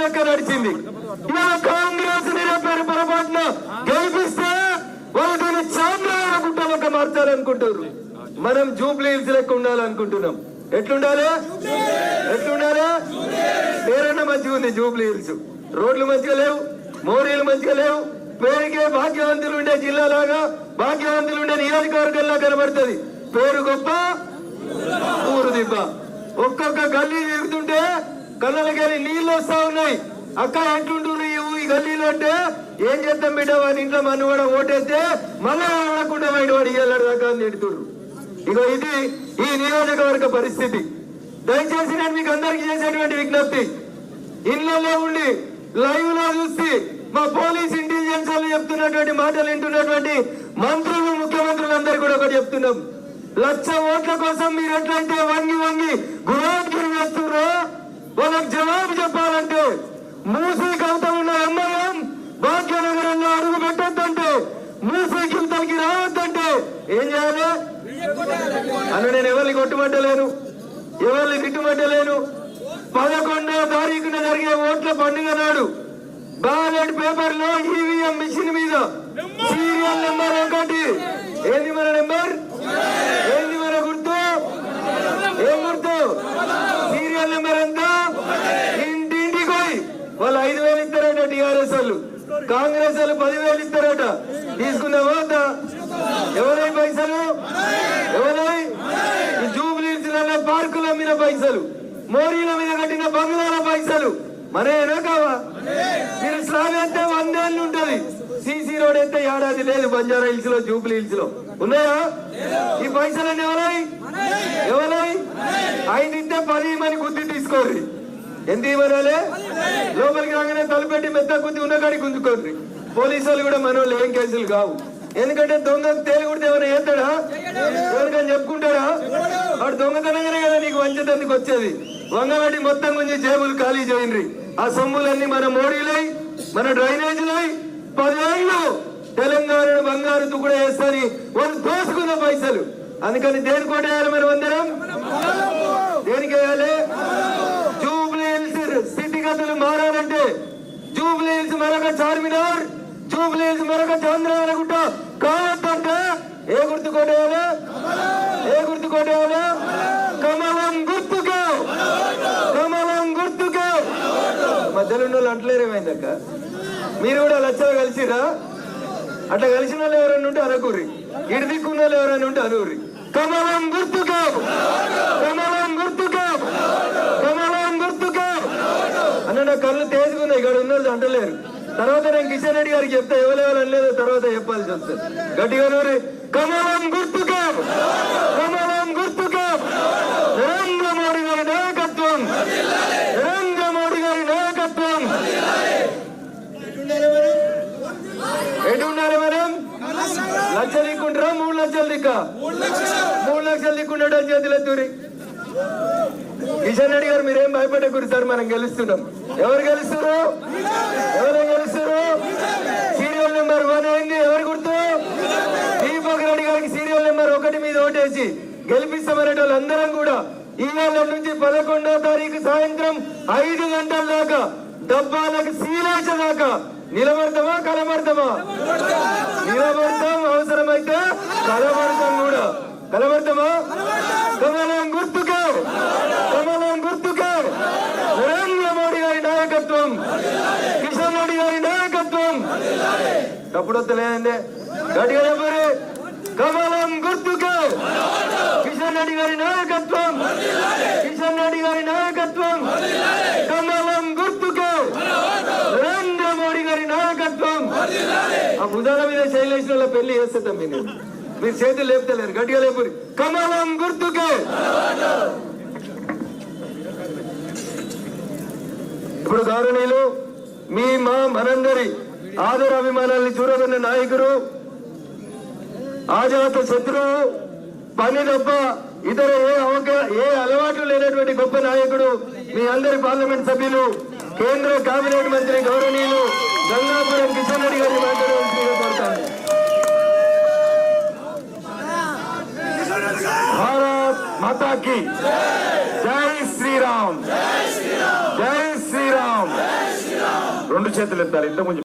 లెక్క నడిచింది. ఇలా కాంగ్రెస్ నిరపేరు పొరపాటున గెలిపిస్తే వాళ్ళు దీన్ని చాంద్రాయణ గుట్ట లెక్క మార్చాలనుకుంటారు. మనం జూబ్లీ హిల్స్ లెక్క ఉండాలనుకుంటున్నాం. ఎట్లుండాలి? పేరన్నా మంచిగా ఉంది జూబ్లీ హిల్స్. రోడ్లు మంచిగా లేవు, మోరీలు మంచిగా లేవు. పేరుకే భాగ్యవంతులు ఉండే జిల్లాలాగా, భాగ్యవంతులు ఉండే నియోజకవర్గంలా కనబడుతుంది. పేరు గొప్ప, ఊరు దిబ్బ. ఒక్కొక్క గల్లీ తిరుగుతుంటే కళ్ళకి నీళ్ళు వస్తా ఉన్నాయి. అక్క ఎట్లుంటున్నారు ఈ గల్లీలో అంటే, ఏం చేద్దాం బిడ్డ వాడి ఇంట్లో మన కూడా ఓటేస్తే మళ్ళీ ఆడకుండా వాడి వెళ్ళాడు దాకా అని తిడుతున్నారు. ఇగో ఇది ఈ నియోజకవర్గ పరిస్థితి. దయచేసి నేను మీకు అందరికీ చేసేటువంటి విజ్ఞప్తి, ఇళ్లలో ఉండి లైవ్ లో చూసి మా పోలీస్ ఇంటెలిజెన్స్ వాళ్ళు చెప్తున్నటువంటి మాటలు వింటున్నటువంటి మంత్రులు, ముఖ్యమంత్రులు అందరూ కూడా ఒకటి చెప్తున్నాం. 1,00,000 ఓట్ల కోసం మీరు ఎట్లయితే వంగి గురాగిరి వేస్తున్నారో వాళ్ళకి జవాబు చెప్పాలంటే, మూసీ కవిత ఉన్న ఎంఐఎం భాగ్యనగరంలో అడుగు పెట్టొద్దంటే, మూసీ కింతలకి రావద్దంటే ఏం చేయాలి అని నేను ఎవరిని కొట్టుబట్టలేను, ఎవరిని తిట్టుబట్టలేను. 11వ తారీఖున జరిగే ఓట్ల పండుగ నాడు బ్యాలెట్ పేపర్ లో ఈవీఎం మిషన్ మీద సీరియల్ నెంబర్ 1 ఏంది మన నెంబర్, ఏంది మన గుర్తు, ఏం గుర్తు, సీరియల్ నెంబర్ ఎంత, ఇంటింటికి పోయి వాళ్ళు 5,000 ఇస్తారట. టీఆర్ఎస్ వాళ్ళు, కాంగ్రెస్ వాళ్ళు 10,000 ఇస్తారట. తీసుకున్నావా? ఎవరై పైసలు, ఎవరై జూబ్లీ హిల్స్ పార్కుల మీద పైసలు, మోరీల మీద కట్టిన బంగ్లాల పైసలు మరేనా కావా? మీరు స్లాబ్ అయితే 100 ఏళ్ళు ఉంటది, సీసీ రోడ్ అయితే ఏడాది లేదు. బంజారా హిల్స్ లో, జూబ్లీ హిల్స్ లో ఉన్నాయా ఈ పైసలన్నీ? ఎవరై 5 ఇస్తే 10 మని గుద్ది తీసుకోర్రి. ఎంత ఇవ్వాలి? లోపలికి రాగానే తలపెట్టి మెత్త గుద్ది ఉన్నకాడి గుంజుకోర్రి. పోలీసు వాళ్ళు కూడా మన వాళ్ళు ఏం కేసులు కావు. ఎందుకంటే దొంగకు తేలి కుడితే ఎవరైనా ఏతాడా, ఎవరికైనా చెప్పుకుంటాడా? వాడు దొంగతనంగానే కదా నీకు వంచడానికి వచ్చేది. వంగబట్టి మొత్తం గుంజి జేబులు ఖాళీ చేయండి. ఆ సొమ్ములన్నీ మన మోడీలై, మన డ్రైనేజీలై 10 ఏళ్ళు తెలంగాణను బంగారు తుకుడ వేస్తాని వాళ్ళు దోసుకున్న పైసలు. అందుకని దేని కోటేయాలి మనం అందరం? దేనికి వేయాలి? జూబ్లీ హిల్స్ స్థితిగతులు మారాలంటే, జూబ్లీ హిల్స్ మరొక చార్మినార్, జూబ్లీ హిల్స్ మరొక చాంద్రాయణ గుట్ట కావద్దంటే ఏ గుర్తు కోటేయాలి? కమలం గుర్తుకు, కమలం గుర్తుకు. మధ్యలో ఉన్న వాళ్ళు అంటలేరేమైందక్క? మీరు కూడా లచ్చలు కలిసిరా? అట్లా కలిసిన వాళ్ళు ఎవరైనా ఉంటే అనకూరి, ఇటు దిక్కున్న వాళ్ళు ఎవరైనా ఉంటే అనూరి. కమలం గుర్తుకు, కమలం గుర్తుకు, కమలం గుర్తుకు అన్న. కళ్ళు తేజుకున్నాయి, ఇక్కడ ఉన్న వాళ్ళు అంటలేరు. తర్వాత నేను కిషన్ రెడ్డి గారికి చెప్తా, ఎవరెవరు అనలేదో తర్వాత చెప్పాల్సి వస్తుంది. గట్టిగా నూరి కమలం గుర్తుకు, కమలం గుర్తుకు. నరేంద్ర మోడీ గారి నాయకత్వం, నరేంద్ర మోడీ గారి నాయకత్వం. ఎటు ఉండాలి మనం? 1,00,000 దిక్కుంటారా? 3 లక్షలు దిక్క? 3 లక్షలు దిక్కుంటాడు అని చేతులు ఎత్తురి. కిషన్ రెడ్డి గారు మీరేం భయపడకూరు సార్, మనం గెలుస్తున్నాం. ఎవరు గెలుస్తారు? సీరియల్ నెంబర్ 1 అయింది. ఎవరు గుర్తు? దీపక్ రెడ్డి గారికి సీరియల్ నెంబర్ 1 మీద ఓటేసి గెలిపిస్తామనే వాళ్ళందరం కూడా ఈవేళ నుంచి 11వ తారీఖు సాయంత్రం 5 గంటల దాకా డబ్బాలకు సీలేసేదాకా నిలబడతామా, కలబడతామా? నిలబడతాం, అవసరమైతే కలబడతాం కూడా. కలబడతామా? కమలం గుర్తుకు, కమలం గుర్తుకు. నరేంద్ర మోడీ గారి నాయకత్వం, కిషన్ రెడ్డి గారి నాయకత్వం. తప్పుడు వస్తలేదండి, గట్టిగా చెప్పరు. కమలం గుర్తుకు, కిషన్ రెడ్డి గారి నాయకత్వం, కిషన్ రెడ్డి గారి నాయకత్వం. కమలం గుర్తుకు, నరేంద్ర మోడీ గారి నాయకత్వం. ఆ భుజాల మీద శైలేశ్వర వాళ్ళ పెళ్లి చేస్తాం మీరు చేతులు లేపుతలేరు. గట్టిగా లేపురి. కమలం గుర్తుకే. ఇప్పుడు గౌరవనీయులు మనందరి ఆదర అభిమానాన్ని చూరగొన్న నాయకుడు, ఆజాత శత్రువు, పని తప్ప ఇతర ఏ అలవాట్లు లేనటువంటి గొప్ప నాయకుడు, మీ అందరి పార్లమెంట్ సభ్యులు, కేంద్ర కేబినెట్ మంత్రి గౌరవనీయులు గంగాపురం కిషన్ రెడ్డి గారిని మాట్లాడవలసిందిగా. భారత్ మాతా కీ జై శ్రీరామ్, జై శ్రీరామ్. రెండు చేతులు ఎత్తాలి ఇంతకుముందు